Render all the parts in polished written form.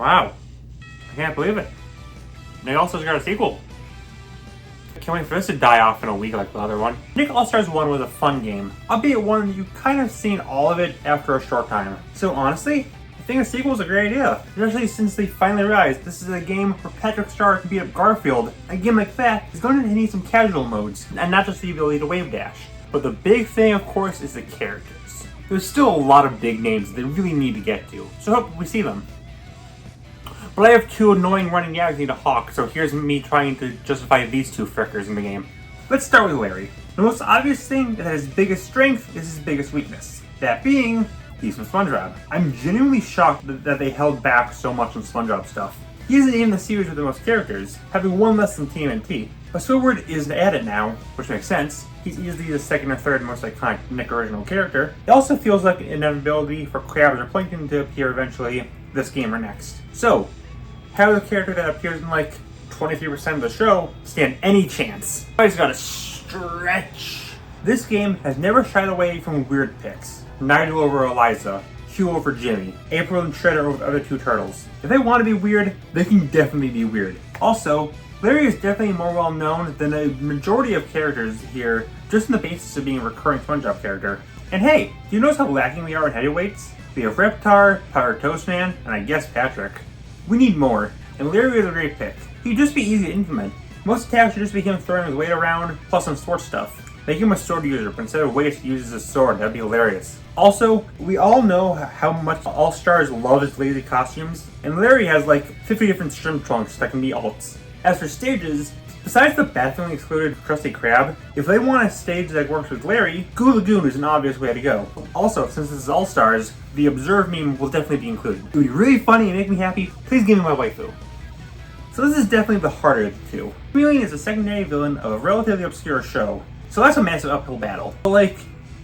Wow. I can't believe it. Nick All-Stars got a sequel. Can't wait for this to die off in a week like the other one. Nick All-Stars 1 was a fun game, albeit one you kind of seen all of it after a short time. So honestly, I think a sequel is a great idea, especially since they finally realized this is a game where Patrick Star can beat up Garfield. A game like that is going to need some casual modes, and not just the ability to wave dash. But the big thing, of course, is the characters. There's still a lot of big names they really need to get to, so I hope we see them. But I have two annoying running gags I need to hawk, so here's me trying to justify these two frickers in the game. Let's start with Larry. The most obvious thing is that his biggest strength is his biggest weakness. That being, he's from SpongeBob. I'm genuinely shocked that they held back so much on SpongeBob stuff. He isn't even the series with the most characters, having one less than TMNT. But Squidward is added now, which makes sense. He's easily the second or third most iconic Nick original character. It also feels like an inevitability for Krabs or Plankton to appear eventually this game or next. So, how does a character that appears in like 23% of the show stand any chance? I just gotta stretch. This game has never shied away from weird picks. Nigel over Eliza, Hugh over Jimmy, April and Shredder over the other two turtles. If they want to be weird, they can definitely be weird. Also, Larry is definitely more well known than the majority of characters here, just on the basis of being a recurring SpongeBob character. And hey, do you notice how lacking we are in heavyweights? We have Reptar, Powder Toastman, and I guess Patrick. We need more, and Larry is a great pick. He'd just be easy to implement. Most attacks should just be him throwing his weight around, plus some sports stuff. Make him a sword user, but instead of weights, he uses a sword. That'd be hilarious. Also, we all know how much All-Stars love his lazy costumes, and Larry has like 50 different shrimp trunks that can be alts. As for stages, besides the bathroom excluded Krusty Krab, if they want a stage that works with Larry, Goo Lagoon is an obvious way to go. Also, since this is All-Stars, the Observe meme will definitely be included. It would be really funny and make me happy. Please give me my waifu. So this is definitely the harder of the two. Chameleon is a secondary villain of a relatively obscure show, so that's a massive uphill battle. But like,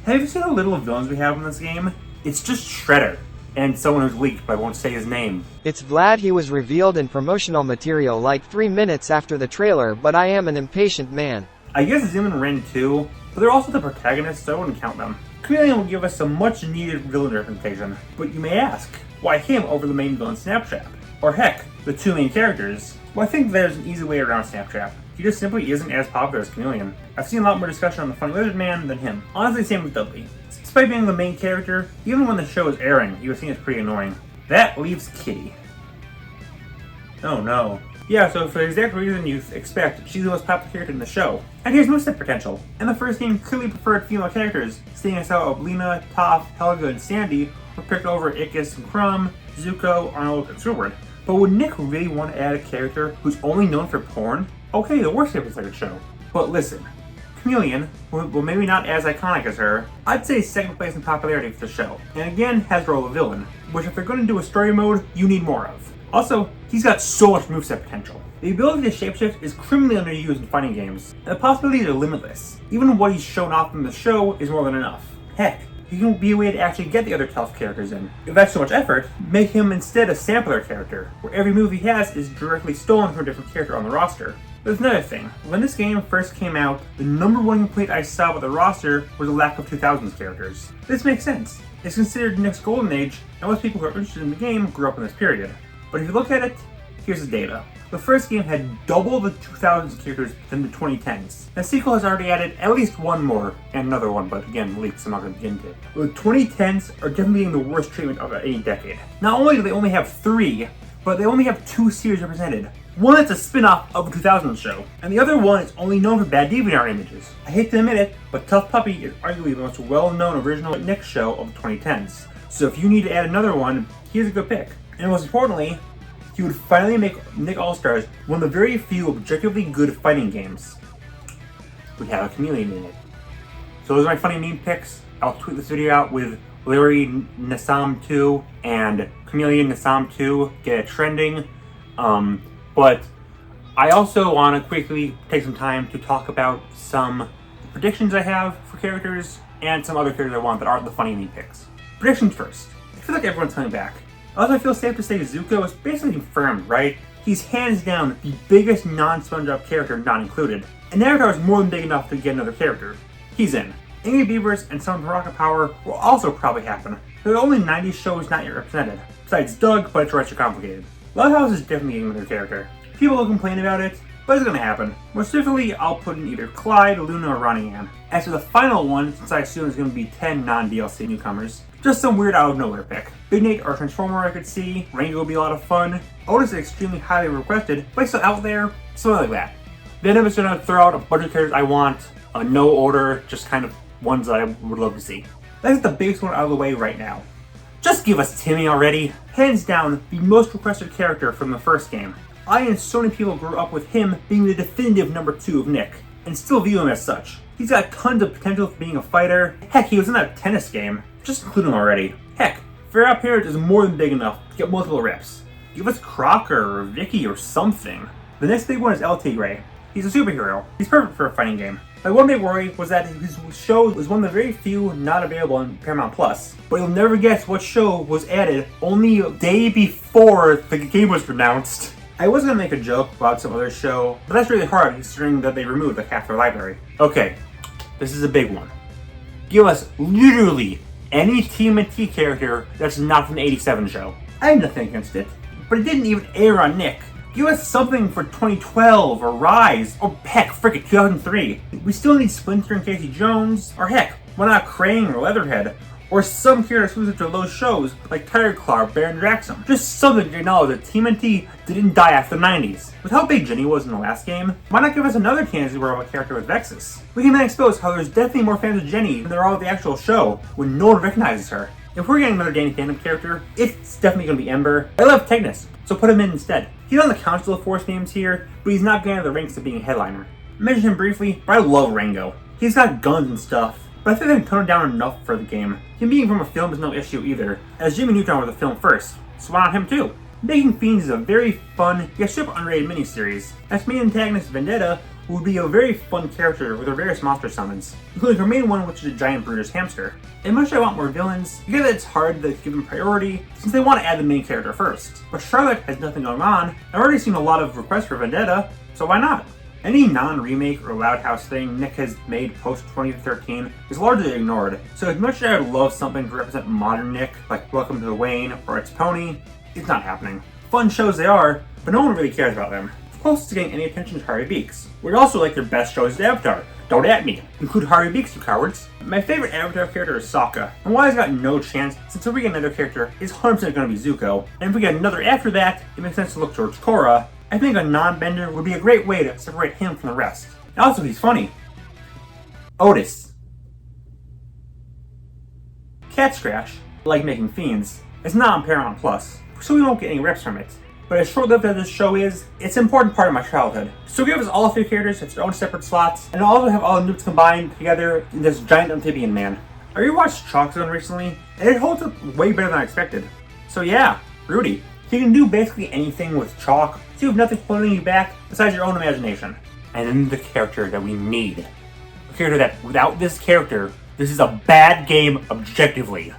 have you seen how little villains we have in this game? It's just Shredder, and someone who's leaked, but I won't say his name. It's Vlad. He was revealed in promotional material like 3 minutes after the trailer, but I am an impatient man. I guess Zim and Ren too, but they're also the protagonists, so I wouldn't count them. Chameleon will give us some much needed villain representation, but you may ask, why him over the main villain Snapchat? Or heck, the two main characters? Well, I think there's an easy way around Snapchat. He just simply isn't as popular as Chameleon. I've seen a lot more discussion on the Funny Lizard Man than him. Honestly, same with Dudley. Despite being the main character, even when the show is airing, he was seen as pretty annoying. That leaves Kitty. Oh no. Yeah, so for the exact reason you expect, she's the most popular character in the show. And here's moveset potential. And the first game clearly preferred female characters, seeing as how Oblina, Toph, Helga, and Sandy were picked over Ickis and Crumb, Zuko, Arnold, and Squidward. But would Nick really want to add a character who's only known for porn? Okay, the worst episode show. But listen, Chameleon, well maybe not as iconic as her, I'd say second place in popularity for the show. And again, has the role of villain, which if they're going to do a story mode, you need more of. Also, he's got so much moveset potential. The ability to shapeshift is criminally underused in fighting games, and the possibilities are limitless. Even what he's shown off in the show is more than enough. Heck, he can be a way to actually get the other tough characters in. If that's so much effort, make him instead a sampler character, where every move he has is directly stolen from a different character on the roster. There's another thing. When this game first came out, the number one complaint I saw with the roster was the lack of 2000s characters. This makes sense. It's considered Nick's golden age, and most people who are interested in the game grew up in this period. But if you look at it, here's the data. The first game had double the 2000s characters than the 2010s. The sequel has already added at least one more, and another one, but again, leaks I'm not going to get into. The 2010s are definitely getting the worst treatment of any decade. Not only do they only have 3, but they only have 2 series represented. One that's a spin-off of a 2000s show, and the other one is only known for bad DeviantArt images. I hate to admit it, but Tough Puppy is arguably the most well-known original Nick show of the 2010s. So if you need to add another one, here's a good pick. And most importantly, he would finally make Nick All-Stars one of the very few objectively good fighting games. We have a Chameleon in it. So those are my funny meme picks. I'll tweet this video out with Larry Nassam 2 and Chameleon Nassam 2, get it trending. But I also want to quickly take some time to talk about some predictions I have for characters and some other characters I want that aren't the funny meme picks. Predictions first. I feel like everyone's coming back. Also, I feel safe to say Zuko is basically confirmed, right? He's hands down the biggest non-SpongeBob character not included. And Avatar is more than big enough to get another character. He's in. Angry Beavers and some Rocket Power will also probably happen. There are only 90 shows not yet represented. Besides Doug, but it's rather complicated. Lighthouse is definitely getting another character. People will complain about it, but it's gonna happen. More specifically, I'll put in either Clyde, Luna, or Ronnie Ann. As for the final one, since I assume there's gonna be 10 non-DLC newcomers, just some weird out of nowhere pick. Big Nate or Transformer I could see, Rango would be a lot of fun. Otis is extremely highly requested, but he's still out there, something like that. Then I'm just gonna throw out a bunch of characters I want, no order, just kind of ones that I would love to see. That's the biggest one out of the way right now. Just give us Timmy already. Hands down, the most requested character from the first game. I and so many people grew up with him being the definitive number 2 of Nick, and still view him as such. He's got tons of potential for being a fighter. Heck, he was in that tennis game. Just include him already. Heck, Fair Appearance is more than big enough to get multiple reps. Give us Crocker or Vicky or something. The next big one is El Tigre. He's a superhero. He's perfect for a fighting game. My one big worry was that his show was one of the very few not available on Paramount Plus. But you'll never guess what show was added only a day before the game was announced. I was gonna make a joke about some other show, but that's really hard considering that they removed like half their library. Okay, this is a big one. Give us literally any TMNT character that's not from the 87 show. I have nothing against it, but it didn't even air on Nick. Give us something for 2012 or Rise, or heck, frick it, 2003. We still need Splinter and Casey Jones, or heck, why not Krang or Leatherhead? Or some character exclusive to those shows, like Tiger Claw or Baron Jackson. Just something to acknowledge that TMNT didn't die after the 90s. With how big Jenny was in the last game, why not give us another Kansas World character with Vexus? We can then expose how there's definitely more fans of Jenny than there are of the actual show, when no one recognizes her. If we're getting another Danny Phantom character, it's definitely going to be Ember. I love Technus, so put him in instead. He's on the Council of Force names here, but he's not getting the ranks of being a headliner. I mentioned him briefly, but I love Rango. He's got guns and stuff, but I think they've toned down enough for the game. Him being from a film is no issue either, as Jimmy Neutron was a film first, so why not him too? Making Fiends is a very fun, yet super underrated miniseries. As main antagonist Vendetta would be a very fun character with her various monster summons, including her main one, which is a giant Brutish hamster. And much I want more villains, because it's hard to give them priority since they want to add the main character first. But Charlotte has nothing going on. I've already seen a lot of requests for Vendetta, so why not? Any non-remake or Loud House thing Nick has made post-2013 is largely ignored, so as much as I would love something to represent modern Nick, like Welcome to the Wayne or It's Pony, it's not happening. Fun shows they are, but no one really cares about them. Closest to getting any attention is Harvey Beaks. We'd also like their best shows is Avatar. Don't at me. Include Harvey Beaks, you cowards. My favorite Avatar character is Sokka, and why he's got no chance since if we get another character, it's 100% going to be Zuko. And if we get another after that, it makes sense to look towards Korra. I think a non-bender would be a great way to separate him from the rest. And also, he's funny. Otis. Cat Scratch, like Making Fiends, is not on Paramount Plus, so we won't get any reps from it. But as short-lived as this show is, it's an important part of my childhood. So give us all 3 characters as their own separate slots, and also have all the newts combined together in this giant amphibian man. I rewatched Chalk Zone recently, and it holds up way better than I expected. So yeah, Rudy. You can do basically anything with Chalk, so you have nothing holding you back besides your own imagination. And then the character that we need. A character that, without this character, this is a bad game objectively.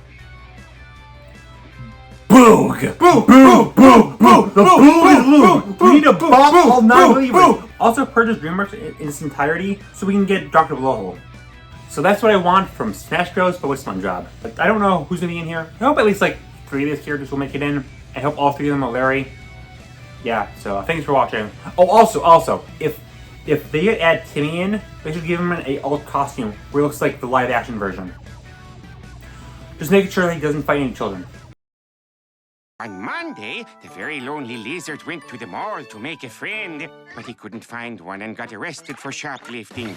Boog! Boo! Boo! Boo! Boo! The Boog is Boog! We need to bomb all non-believers! Also purchase DreamWorks in its entirety so we can get Dr. Blowhole. So that's what I want from Smash Bros. But with SpongeBob. But I don't know who's gonna be in here. I hope at least like 3 of these characters will make it in. I hope all 3 of them are Larry. Yeah, so thanks for watching. Oh, also, if they add Timmy in, they should give him an alt costume where he looks like the live action version. Just making sure that he doesn't fight any children. On Monday, the very lonely lizard went to the mall to make a friend, but he couldn't find one and got arrested for shoplifting.